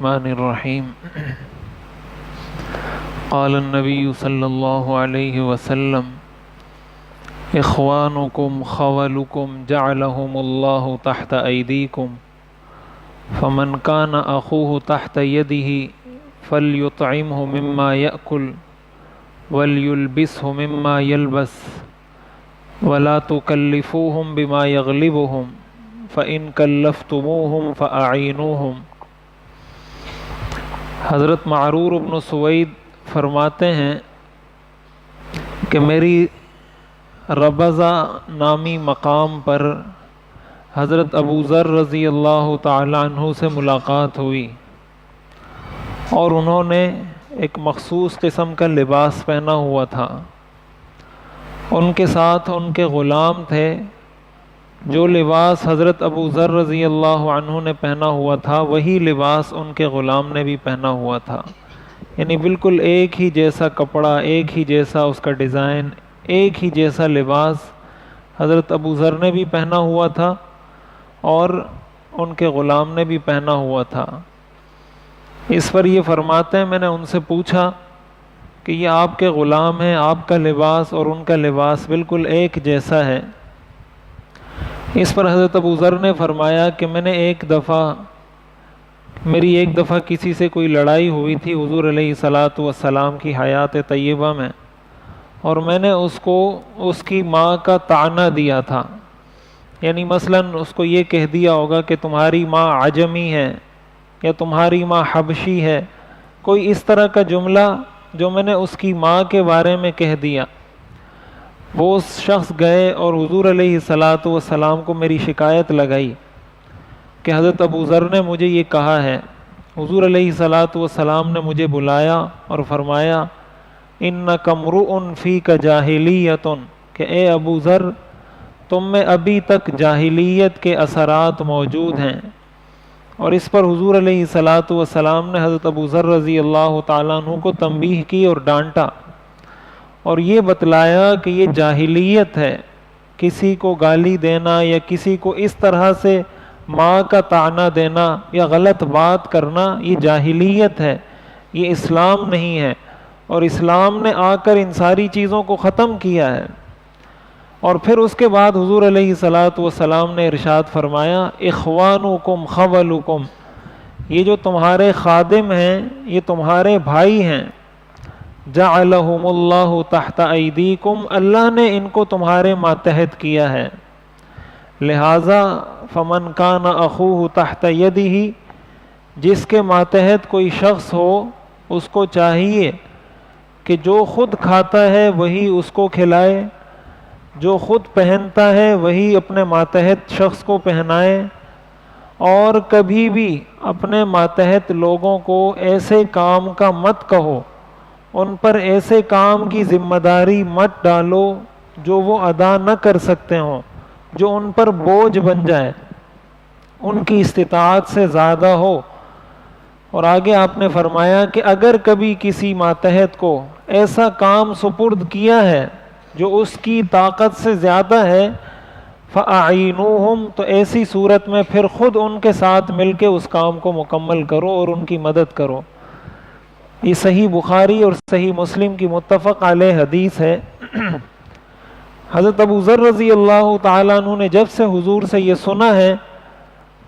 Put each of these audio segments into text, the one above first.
الرحمن الرحیم قال النبی صلی اللہ علیہ وسلم اخوانکم خولکم جعلہم اللہ تحت ایدیکم فمن کان اخوہ تحت یدہ فلیطعمہ مما یأکل ولیلبسہ مما یلبس ولا تکلفوہم بما یغلبہم فإن کلفتموہم فأعینوہم۔ حضرت معرور بن سوید فرماتے ہیں کہ میری ربضہ نامی مقام پر حضرت ابو ذر رضی اللہ تعالی عنہ سے ملاقات ہوئی اور انہوں نے ایک مخصوص قسم کا لباس پہنا ہوا تھا۔ ان کے ساتھ ان کے غلام تھے۔ جو لباس حضرت ابو ذر رضی اللہ عنہ نے پہنا ہوا تھا وہی لباس ان کے غلام نے بھی پہنا ہوا تھا، یعنی بالکل ایک ہی جیسا کپڑا، ایک ہی جیسا اس کا ڈیزائن، ایک ہی جیسا لباس حضرت ابو ذر نے بھی پہنا ہوا تھا اور ان کے غلام نے بھی پہنا ہوا تھا۔ اس پر یہ فرماتے ہیں میں نے ان سے پوچھا کہ یہ آپ کے غلام ہیں، آپ کا لباس اور ان کا لباس بالکل ایک جیسا ہے۔ اس پر حضرت ابو ذر نے فرمایا کہ میری ایک دفعہ کسی سے کوئی لڑائی ہوئی تھی حضور علیہ الصلاۃ والسلام کی حیات طیبہ میں، اور میں نے اس کو اس کی ماں کا طعنہ دیا تھا، یعنی مثلاً اس کو یہ کہہ دیا ہوگا کہ تمہاری ماں عجمی ہے یا تمہاری ماں حبشی ہے، کوئی اس طرح کا جملہ جو میں نے اس کی ماں کے بارے میں کہہ دیا۔ وہ اس شخص گئے اور حضور علیہ الصلاۃ والسلام کو میری شکایت لگائی کہ حضرت ابو ذر نے مجھے یہ کہا ہے۔ حضور علیہ الصلاۃ والسلام نے مجھے بلایا اور فرمایا اِنَّکَ امْرُؤٌ فِیکَ جَاہِلِیَّۃٌ، کہ اے ابو ذر تم میں ابھی تک جاہلیت کے اثرات موجود ہیں۔ اور اس پر حضور علیہ الصلاۃ والسلام نے حضرت ابو ذر رضی اللہ تعالیٰ عنہ کو تنبیہ کی اور ڈانٹا اور یہ بتلایا کہ یہ جاہلیت ہے، کسی کو گالی دینا یا کسی کو اس طرح سے ماں کا طعنہ دینا یا غلط بات کرنا یہ جاہلیت ہے، یہ اسلام نہیں ہے، اور اسلام نے آ کر ان ساری چیزوں کو ختم کیا ہے۔ اور پھر اس کے بعد حضور علیہ الصلاۃ والسلام نے ارشاد فرمایا اخوانکم خولکم، یہ جو تمہارے خادم ہیں یہ تمہارے بھائی ہیں، جعلہم اللہ تحت ایدیکم، اللہ نے ان کو تمہارے ماتحت کیا ہے، لہذا فمن کان اخوہ تحت یدہ، جس کے ماتحت کوئی شخص ہو اس کو چاہیے کہ جو خود کھاتا ہے وہی اس کو کھلائے، جو خود پہنتا ہے وہی اپنے ماتحت شخص کو پہنائے، اور کبھی بھی اپنے ماتحت لوگوں کو ایسے کام کا مت کہو، ان پر ایسے کام کی ذمہ داری مت ڈالو جو وہ ادا نہ کر سکتے ہوں، جو ان پر بوجھ بن جائے، ان کی استطاعت سے زیادہ ہو۔ اور آگے آپ نے فرمایا کہ اگر کبھی کسی ماتحت کو ایسا کام سپرد کیا ہے جو اس کی طاقت سے زیادہ ہے، فَأَعِینُوهُمْ، تو ایسی صورت میں پھر خود ان کے ساتھ مل کے اس کام کو مکمل کرو اور ان کی مدد کرو۔ یہ صحیح بخاری اور صحیح مسلم کی متفق علیہ حدیث ہے۔ حضرت ابو ذر رضی اللہ تعالیٰ عنہ نے جب سے حضور سے یہ سنا ہے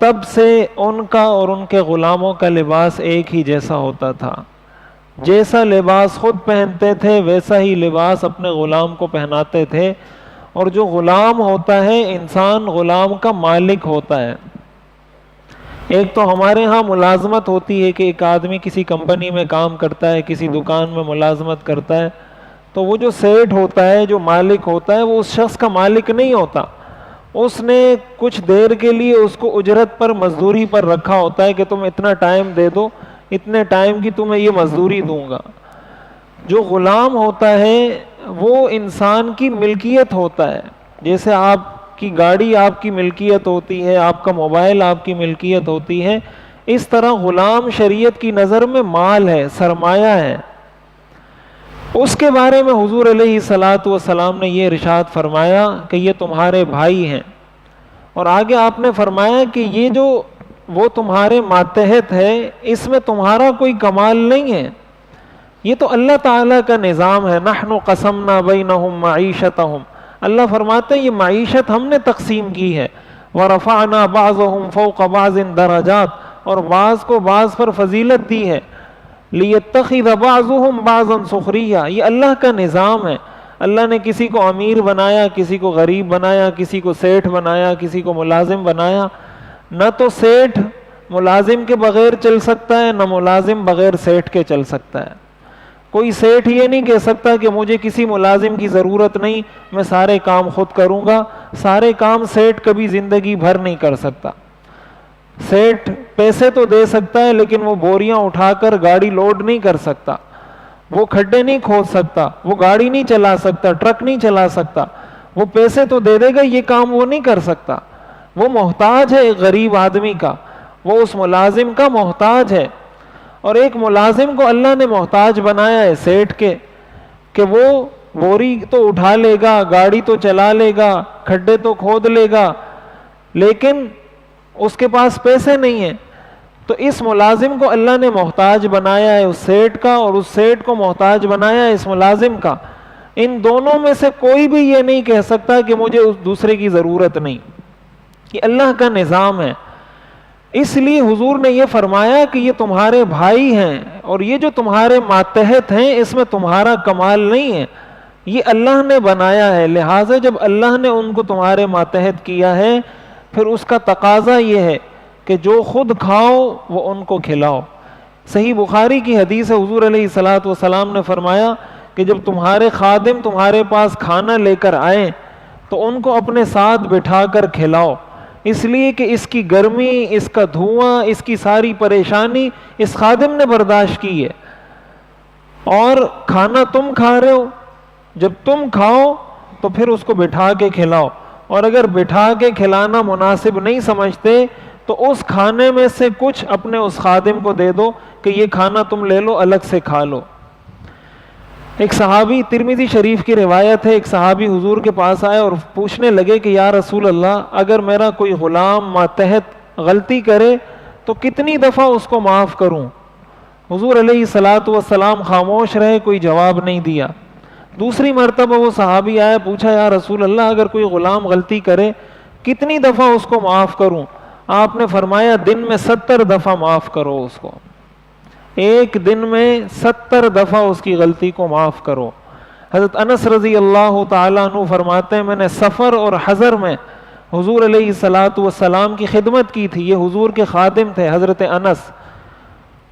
تب سے ان کا اور ان کے غلاموں کا لباس ایک ہی جیسا ہوتا تھا، جیسا لباس خود پہنتے تھے ویسا ہی لباس اپنے غلام کو پہناتے تھے۔ اور جو غلام ہوتا ہے انسان غلام کا مالک ہوتا ہے۔ ایک تو ہمارے ہاں ملازمت ہوتی ہے کہ ایک آدمی کسی کمپنی میں کام کرتا ہے، کسی دکان میں ملازمت کرتا ہے، تو وہ جو سیٹ ہوتا ہے، جو مالک ہوتا ہے، وہ اس شخص کا مالک نہیں ہوتا، اس نے کچھ دیر کے لیے اس کو اجرت پر مزدوری پر رکھا ہوتا ہے کہ تم اتنا ٹائم دے دو، اتنے ٹائم کی تمہیں یہ مزدوری دوں گا۔ جو غلام ہوتا ہے وہ انسان کی ملکیت ہوتا ہے، جیسے آپ کی گاڑی آپ کی ملکیت ہوتی ہے، آپ کا موبائل آپ کی ملکیت ہوتی ہے، اس طرح غلام شریعت کی نظر میں مال ہے، سرمایہ ہے۔ اس کے بارے میں حضور علیہ الصلاۃ والسلام نے یہ ارشاد فرمایا کہ یہ تمہارے بھائی ہیں، اور آگے آپ نے فرمایا کہ یہ جو وہ تمہارے ماتحت ہے، اس میں تمہارا کوئی کمال نہیں ہے، یہ تو اللہ تعالیٰ کا نظام ہے. نحن قسمنا بینہم معیشتہم، اللہ فرماتے ہیں یہ معیشت ہم نے تقسیم کی ہے. ورفعنا بعضهم فوق بعض درجات، اور بعض کو بعض پر فضیلت دی ہے. لیتخذ بعضهم بعضا سخریہ، یہ اللہ کا نظام ہے. اللہ نے کسی کو امیر بنایا، کسی کو غریب بنایا، کسی کو سیٹھ بنایا، کسی کو ملازم بنایا. نہ تو سیٹھ ملازم کے بغیر چل سکتا ہے، نہ ملازم بغیر سیٹھ کے چل سکتا ہے. کوئی سیٹھ یہ نہیں کہہ سکتا کہ مجھے کسی ملازم کی ضرورت نہیں، میں سارے کام خود کروں گا. سارے کام سیٹھ کبھی زندگی بھر نہیں کر سکتا. سیٹھ پیسے تو دے سکتا ہے لیکن وہ بوریاں اٹھا کر گاڑی لوڈ نہیں کر سکتا، وہ کھڈے نہیں کھود سکتا، وہ گاڑی نہیں چلا سکتا، ٹرک نہیں چلا سکتا. وہ پیسے تو دے دے گا، یہ کام وہ نہیں کر سکتا. وہ محتاج ہے ایک غریب آدمی کا، وہ اس ملازم کا محتاج ہے. اور ایک ملازم کو اللہ نے محتاج بنایا ہے سیٹھ کے، کہ وہ بوری تو اٹھا لے گا، گاڑی تو چلا لے گا، کھڈے تو کھود لے گا، لیکن اس کے پاس پیسے نہیں ہیں. تو اس ملازم کو اللہ نے محتاج بنایا ہے اس سیٹھ کا، اور اس سیٹھ کو محتاج بنایا ہے اس ملازم کا. ان دونوں میں سے کوئی بھی یہ نہیں کہہ سکتا کہ مجھے اس دوسرے کی ضرورت نہیں. یہ اللہ کا نظام ہے. اس لیے حضور نے یہ فرمایا کہ یہ تمہارے بھائی ہیں، اور یہ جو تمہارے ماتحت ہیں اس میں تمہارا کمال نہیں ہے، یہ اللہ نے بنایا ہے. لہٰذا جب اللہ نے ان کو تمہارے ماتحت کیا ہے، پھر اس کا تقاضا یہ ہے کہ جو خود کھاؤ وہ ان کو کھلاؤ. صحیح بخاری کی حدیث ہے، حضور علیہ الصلاۃ والسلام نے فرمایا کہ جب تمہارے خادم تمہارے پاس کھانا لے کر آئیں تو ان کو اپنے ساتھ بٹھا کر کھلاؤ، اس لیے کہ اس کی گرمی، اس کا دھواں، اس کی ساری پریشانی اس خادم نے برداشت کی ہے. اور کھانا تم کھا رہے ہو، جب تم کھاؤ تو پھر اس کو بٹھا کے کھلاؤ. اور اگر بٹھا کے کھلانا مناسب نہیں سمجھتے تو اس کھانے میں سے کچھ اپنے اس خادم کو دے دو کہ یہ کھانا تم لے لو، الگ سے کھا لو. ایک صحابی، ترمذی شریف کی روایت ہے، ایک صحابی حضور کے پاس آئے اور پوچھنے لگے کہ یا رسول اللہ، اگر میرا کوئی غلام ماتحت غلطی کرے تو کتنی دفعہ اس کو معاف کروں؟ حضور علیہ الصلاۃ والسلام خاموش رہے، کوئی جواب نہیں دیا. دوسری مرتبہ وہ صحابی آیا، پوچھا یا رسول اللہ، اگر کوئی غلام غلطی کرے کتنی دفعہ اس کو معاف کروں؟ آپ نے فرمایا دن میں 70 دفعہ معاف کرو اس کو. ایک دن میں 70 دفعہ اس کی غلطی کو معاف کرو. حضرت انس رضی اللہ تعالیٰ عنہ فرماتے ہیں میں نے سفر اور حضر میں حضور علیہ الصلاۃ والسلام کی خدمت کی تھی. یہ حضور کے خادم تھے حضرت انس.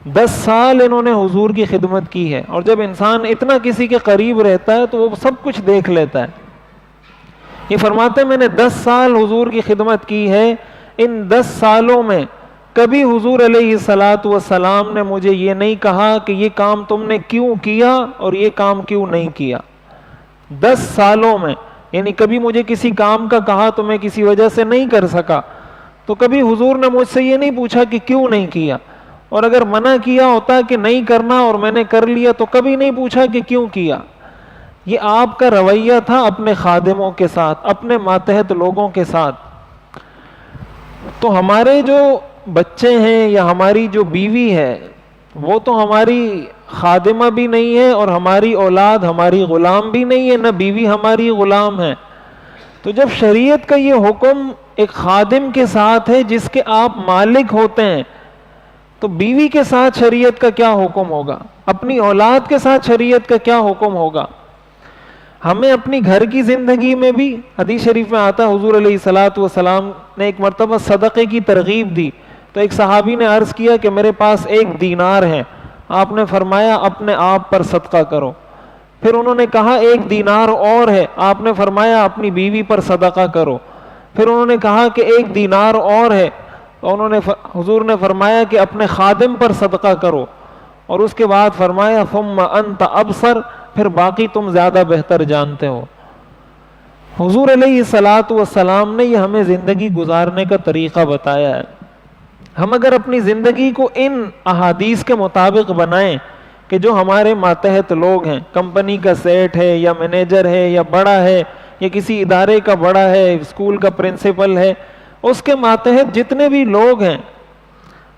10 سال انہوں نے حضور کی خدمت کی ہے. اور جب انسان اتنا کسی کے قریب رہتا ہے تو وہ سب کچھ دیکھ لیتا ہے. یہ فرماتے ہیں میں نے 10 سال حضور کی خدمت کی ہے. ان 10 سالوں میں کبھی حضور علیہ الصلاۃ والسلام نے مجھے یہ نہیں کہا کہ یہ کام تم نے کیوں کیا اور یہ کام کیوں نہیں کیا. 10 سالوں میں، یعنی کبھی مجھے کسی کام کا کہا تو میں کسی وجہ سے نہیں کر سکا تو کبھی حضور نے مجھ سے یہ نہیں پوچھا کہ کیوں نہیں کیا. اور اگر منع کیا ہوتا کہ نہیں کرنا اور میں نے کر لیا تو کبھی نہیں پوچھا کہ کیوں کیا. یہ آپ کا رویہ تھا اپنے خادموں کے ساتھ، اپنے ماتحت لوگوں کے ساتھ. تو ہمارے جو بچے ہیں یا ہماری جو بیوی ہے وہ تو ہماری خادمہ بھی نہیں ہے، اور ہماری اولاد ہماری غلام بھی نہیں ہے، نہ بیوی ہماری غلام ہے. تو جب شریعت کا یہ حکم ایک خادم کے ساتھ ہے جس کے آپ مالک ہوتے ہیں، تو بیوی کے ساتھ شریعت کا کیا حکم ہوگا؟ اپنی اولاد کے ساتھ شریعت کا کیا حکم ہوگا؟ ہمیں اپنی گھر کی زندگی میں بھی، حدیث شریف میں آتا ہے حضور علیہ الصلاۃ والسلام نے ایک مرتبہ صدقے کی ترغیب دی. تو ایک صحابی نے عرض کیا کہ میرے پاس 1 دینار ہے. آپ نے فرمایا اپنے آپ پر صدقہ کرو. پھر انہوں نے کہا 1 دینار اور ہے. آپ نے فرمایا اپنی بیوی پر صدقہ کرو. پھر انہوں نے کہا کہ 1 دینار اور ہے. حضور نے فرمایا کہ اپنے خادم پر صدقہ کرو. اور اس کے بعد فرمایا ثم انت ابصر، پھر باقی تم زیادہ بہتر جانتے ہو. حضور علیہ الصلاۃ والسلام نے یہ ہمیں زندگی گزارنے کا طریقہ بتایا ہے. ہم اگر اپنی زندگی کو ان احادیث کے مطابق بنائیں کہ جو ہمارے ماتحت لوگ ہیں، کمپنی کا سیٹ ہے یا مینیجر ہے یا بڑا ہے یا کسی ادارے کا بڑا ہے، اسکول کا پرنسپل ہے، اس کے ماتحت جتنے بھی لوگ ہیں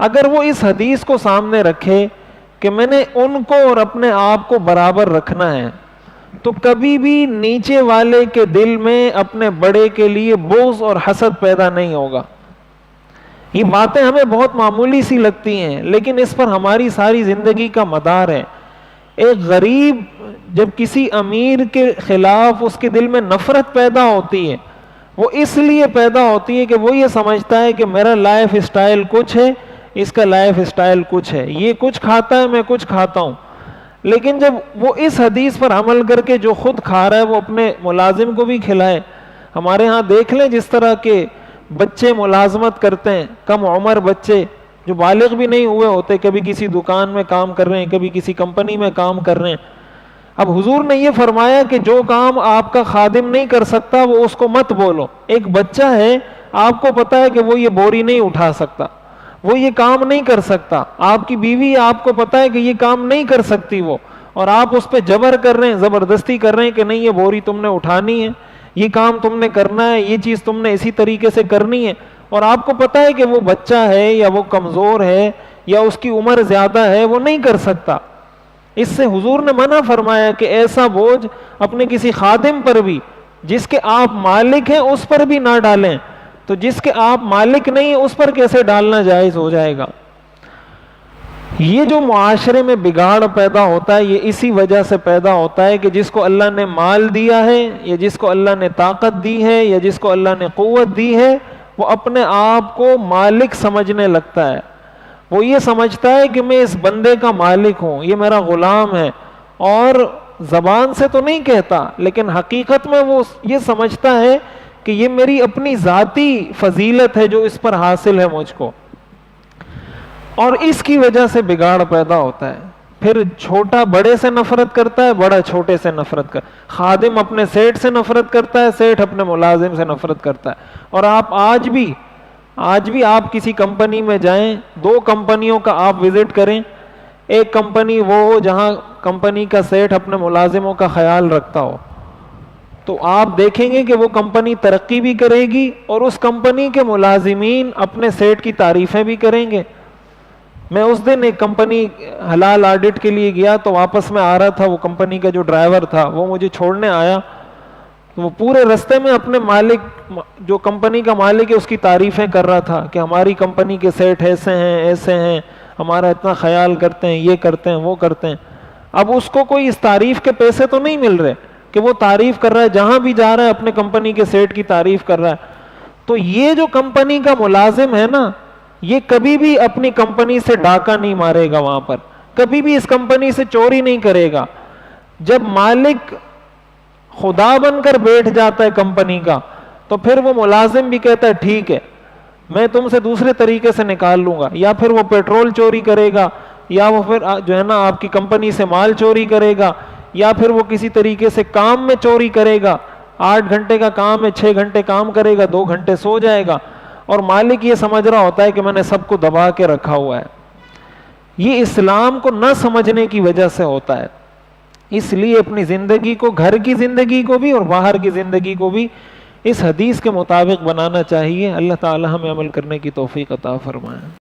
اگر وہ اس حدیث کو سامنے رکھے کہ میں نے ان کو اور اپنے آپ کو برابر رکھنا ہے، تو کبھی بھی نیچے والے کے دل میں اپنے بڑے کے لیے بغض اور حسد پیدا نہیں ہوگا۔ یہ باتیں ہمیں بہت معمولی سی لگتی ہیں، لیکن اس پر ہماری ساری زندگی کا مدار ہے۔ ایک غریب جب کسی امیر کے خلاف اس کے دل میں نفرت پیدا ہوتی ہے، وہ اس لیے پیدا ہوتی ہے کہ وہ یہ سمجھتا ہے کہ میرا لائف اسٹائل کچھ ہے، اس کا لائف اسٹائل کچھ ہے، یہ کچھ کھاتا ہے، میں کچھ کھاتا ہوں۔ لیکن جب وہ اس حدیث پر عمل کر کے جو خود کھا رہا ہے وہ اپنے ملازم کو بھی کھلائے۔ ہمارے ہاں دیکھ لیں جس طرح کے بچے ملازمت کرتے ہیں، کم عمر بچے جو بالغ بھی نہیں ہوئے ہوتے، کبھی کسی دکان میں کام کر رہے ہیں، کبھی کسی کمپنی میں کام کر رہے ہیں۔ اب حضور نے یہ فرمایا کہ جو کام آپ کا خادم نہیں کر سکتا وہ اس کو مت بولو۔ ایک بچہ ہے، آپ کو پتا ہے کہ وہ یہ بوری نہیں اٹھا سکتا، وہ یہ کام نہیں کر سکتا، آپ کی بیوی آپ کو پتا ہے کہ یہ کام نہیں کر سکتی وہ، اور آپ اس پہ جبر کر رہے ہیں، زبردستی کر رہے ہیں کہ نہیں یہ بوری تم نے اٹھانی ہے، یہ کام تم نے کرنا ہے، یہ چیز تم نے اسی طریقے سے کرنی ہے، اور آپ کو پتا ہے کہ وہ بچہ ہے یا وہ کمزور ہے یا اس کی عمر زیادہ ہے، وہ نہیں کر سکتا۔ اس سے حضور نے منع فرمایا کہ ایسا بوجھ اپنے کسی خادم پر بھی، جس کے آپ مالک ہیں اس پر بھی نہ ڈالیں، تو جس کے آپ مالک نہیں ہیں اس پر کیسے ڈالنا جائز ہو جائے گا۔ یہ جو معاشرے میں بگاڑ پیدا ہوتا ہے یہ اسی وجہ سے پیدا ہوتا ہے کہ جس کو اللہ نے مال دیا ہے یا جس کو اللہ نے طاقت دی ہے یا جس کو اللہ نے قوت دی ہے، وہ اپنے آپ کو مالک سمجھنے لگتا ہے۔ وہ یہ سمجھتا ہے کہ میں اس بندے کا مالک ہوں، یہ میرا غلام ہے، اور زبان سے تو نہیں کہتا لیکن حقیقت میں وہ یہ سمجھتا ہے کہ یہ میری اپنی ذاتی فضیلت ہے جو اس پر حاصل ہے مجھ کو، اور اس کی وجہ سے بگاڑ پیدا ہوتا ہے۔ پھر چھوٹا بڑے سے نفرت کرتا ہے، بڑا چھوٹے سے نفرت کرتا ہے، خادم اپنے سیٹ سے نفرت کرتا ہے، سیٹ اپنے ملازم سے نفرت کرتا ہے۔ اور آپ آج بھی آپ کسی کمپنی میں جائیں، دو کمپنیوں کا آپ وزٹ کریں، ایک کمپنی وہ ہو جہاں کمپنی کا سیٹ اپنے ملازموں کا خیال رکھتا ہو، تو آپ دیکھیں گے کہ وہ کمپنی ترقی بھی کرے گی اور اس کمپنی کے ملازمین اپنے سیٹ کی تعریفیں بھی کریں گے۔ میں اس دن ایک کمپنی حلال آڈٹ کے لیے گیا تو واپس میں آ رہا تھا، وہ کمپنی کا جو ڈرائیور تھا وہ مجھے چھوڑنے آیا، وہ پورے رستے میں اپنے مالک، جو کمپنی کا مالک ہے، اس کی تعریفیں کر رہا تھا کہ ہماری کمپنی کے سیٹ ایسے ہیں، ہمارا اتنا خیال کرتے ہیں، یہ کرتے ہیں، وہ کرتے ہیں۔ اب اس کو کوئی اس تعریف کے پیسے تو نہیں مل رہے کہ وہ تعریف کر رہا ہے، جہاں بھی جا رہا ہے اپنے کمپنی کے سیٹ کی تعریف کر رہا ہے۔ تو یہ جو کمپنی کا ملازم ہے نا، یہ کبھی بھی اپنی کمپنی سے ڈاکہ نہیں مارے گا، وہاں پر کبھی بھی اس کمپنی سے چوری نہیں کرے گا۔ جب مالک خدا بن کر بیٹھ جاتا ہے کمپنی کا، تو پھر وہ ملازم بھی کہتا ہے ٹھیک ہے میں تم سے دوسرے طریقے سے نکال لوں گا، یا پھر وہ پیٹرول چوری کرے گا، یا وہ پھر جو ہے نا آپ کی کمپنی سے مال چوری کرے گا، یا پھر وہ کسی طریقے سے کام میں چوری کرے گا۔ 8 گھنٹے کا کام ہے، 6 گھنٹے کام کرے گا، 2 گھنٹے سو جائے گا، اور مالک یہ سمجھ رہا ہوتا ہے کہ میں نے سب کو دبا کے رکھا ہوا ہے۔ یہ اسلام کو نہ سمجھنے کی وجہ سے ہوتا ہے۔ اس لیے اپنی زندگی کو، گھر کی زندگی کو بھی اور باہر کی زندگی کو بھی اس حدیث کے مطابق بنانا چاہیے۔ اللہ تعالی ہمیں عمل کرنے کی توفیق عطا فرمائے۔